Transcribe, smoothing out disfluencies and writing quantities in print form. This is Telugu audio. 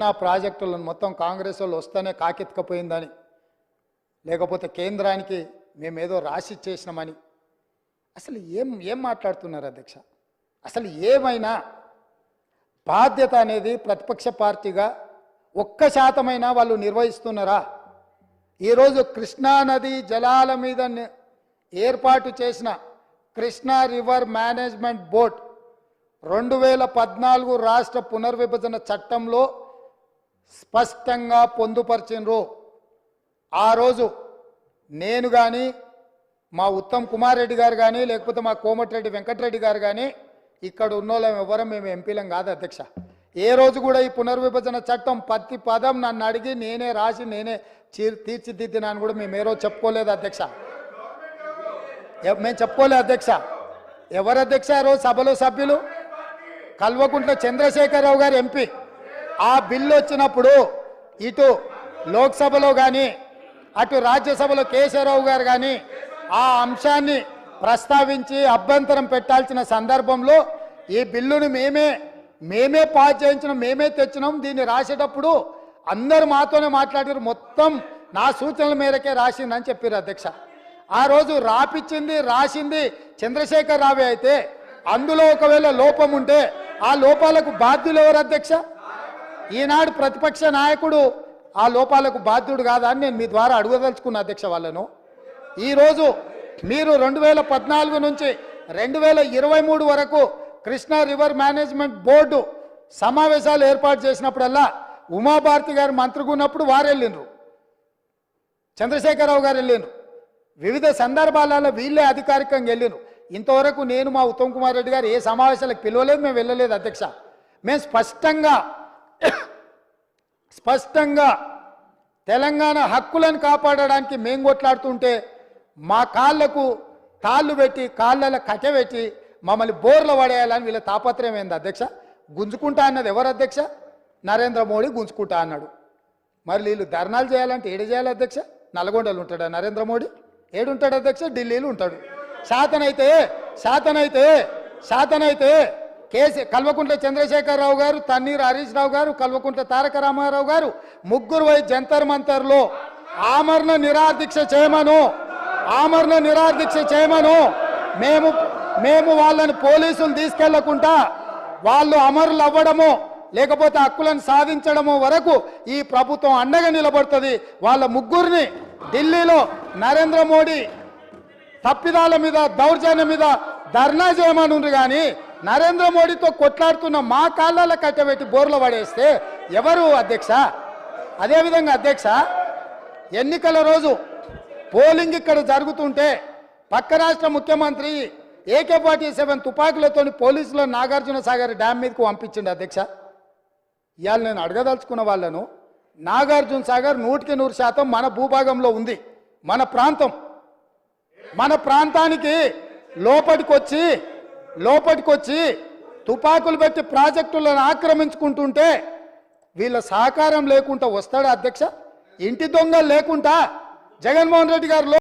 నా ప్రాజెక్టులను మొత్తం కాంగ్రెస్ వాళ్ళు వస్తేనే కాకెత్తుకపోయిందని, లేకపోతే కేంద్రానికి మేమేదో రాసి చేసినామని అసలు ఏం మాట్లాడుతున్నారు అధ్యక్ష? అసలు ఏమైనా బాధ్యత అనేది ప్రతిపక్ష పార్టీగా 1% వాళ్ళు నిర్వహిస్తున్నారా? ఈరోజు కృష్ణా నది జలాల మీద ఏర్పాటు చేసిన కృష్ణా రివర్ మేనేజ్మెంట్ బోర్డ్ 2014 రాష్ట్ర పునర్విభజన చట్టంలో స్పష్టంగా పొందుపరిచినరు. ఆ రోజు నేను కానీ, మా ఉత్తమ్ కుమార్ రెడ్డి గారు కానీ, లేకపోతే మా కోమటిరెడ్డి వెంకటరెడ్డి గారు కానీ ఇక్కడ ఉన్నోళ్ళం ఎవరం మేము ఎంపీలం కాదు అధ్యక్ష. ఏ రోజు కూడా ఈ పునర్విభజన చట్టం ప్రతి పదం నన్ను అడిగి నేనే రాసి నేనే తీర్చిదిద్దినాను కూడా మేము ఏ రోజు చెప్పుకోలేదు అధ్యక్ష. మేము చెప్పుకోలేదు అధ్యక్ష. ఎవరు అధ్యక్ష ఆ రోజు సభలో సభ్యులు? కల్వకుంట్ల చంద్రశేఖరరావు గారు ఎంపీ. ఆ బిల్లు వచ్చినప్పుడు ఇటు లోక్సభలో కానీ అటు రాజ్యసభలో కేశవరావు గారు కానీ ఆ అంశాన్ని ప్రస్తావించి అభ్యంతరం పెట్టాల్సిన సందర్భంలో ఈ బిల్లును మేమే పాస్ చేయించినాం, మేమే తెచ్చినాం. దీన్ని రాసేటప్పుడు అందరూ మాతోనే మాట్లాడారు, మొత్తం నా సూచనల మేరకే రాసిందని చెప్పారు అధ్యక్ష. ఆ రోజు రాసింది చంద్రశేఖర్ రావే అయితే అందులో ఒకవేళ లోపం ఉంటే ఆ లోపాలకు బాధ్యులు ఎవరు అధ్యక్ష? ఈనాడు ప్రతిపక్ష నాయకుడు ఆ లోపాలకు బాధ్యుడు కాదా అని నేను మీ ద్వారా అడగదలుచుకున్న అధ్యక్ష వాళ్ళను. ఈరోజు మీరు 2014 నుంచి 2023 వరకు కృష్ణా రివర్ మేనేజ్మెంట్ బోర్డు సమావేశాలు ఏర్పాటు చేసినప్పుడల్లా ఉమాభారతి గారు మంత్రిగా ఉన్నప్పుడు వారు వెళ్ళిండ్రు, చంద్రశేఖరరావు గారు వెళ్ళిండ్రు. వివిధ సందర్భాలలో వీళ్ళే అధికారికంగా వెళ్ళిండ్రు. ఇంతవరకు నేను మా ఉత్తమ్ కుమార్ రెడ్డి గారు ఏ సమావేశాలకు పిలవలేదు, మేము వెళ్ళలేదు అధ్యక్ష. మేము స్పష్టంగా తెలంగాణ హక్కులను కాపాడడానికి మేము కొట్లాడుతుంటే మా కాళ్లకు తాళ్ళు పెట్టి కాళ్ళలో కట్టెపెట్టి మమ్మల్ని బోర్లు పడేయాలని వీళ్ళ తాపత్రయం ఏంది అధ్యక్ష? గుంజుకుంటా అన్నది ఎవరు అధ్యక్ష? నరేంద్ర మోడీ గుంజుకుంటా అన్నాడు. మరి వీళ్ళు ధర్నాలు చేయాలంటే ఏడు చేయాలి అధ్యక్ష? నల్గొండలో ఉంటాడా నరేంద్ర మోడీ? ఏడుంటాడు అధ్యక్ష? ఢిల్లీలో ఉంటాడు. శాతనైతే కల్వకుంట్ల చంద్రశేఖరరావు గారు, తన్నీర్ హరీష్ రావు గారు, కల్వకుంట్ల తారక రామారావు గారు ముగ్గురు పోయి జంతర్ మంతర్లో ఆమరణ నిరాదీక్ష చేయమను. మేము వాళ్ళని పోలీసులు తీసుకెళ్లకుండా వాళ్ళు అమరులు అవ్వడము లేకపోతే హక్కులను సాధించడము వరకు ఈ ప్రభుత్వం అండగా నిలబడుతుంది. వాళ్ళ ముగ్గురిని ఢిల్లీలో నరేంద్ర మోడీ తప్పిదాల మీద దౌర్జన్యం మీద ధర్నా చేయమనుండ్రు. కానీ నరేంద్ర మోడీతో కొట్లాడుతున్న మా కాళ్ళలో కట్టబెట్టి బోర్లు పడేస్తే ఎవరు అధ్యక్ష? అదేవిధంగా అధ్యక్ష, ఎన్నికల రోజు పోలింగ్ ఇక్కడ జరుగుతుంటే పక్క రాష్ట్ర ముఖ్యమంత్రి AK-47 తుపాకులతో పోలీసులు నాగార్జున సాగర్ డ్యామ్ మీదకు పంపించిండు అధ్యక్ష. ఇవాళ నేను అడగదలుచుకున్న వాళ్ళను, నాగార్జున సాగర్ 100% మన భూభాగంలో ఉంది, మన ప్రాంతం. మన ప్రాంతానికి లోపటికొచ్చి తుపాకులు పెట్టి ప్రాజెక్టులను ఆక్రమించుకుంటుంటే వీళ్ళ సహకారం లేకుండా వస్తాడా అధ్యక్ష? ఇంటి దొంగలు లేకుండా జగన్మోహన్ రెడ్డి గారు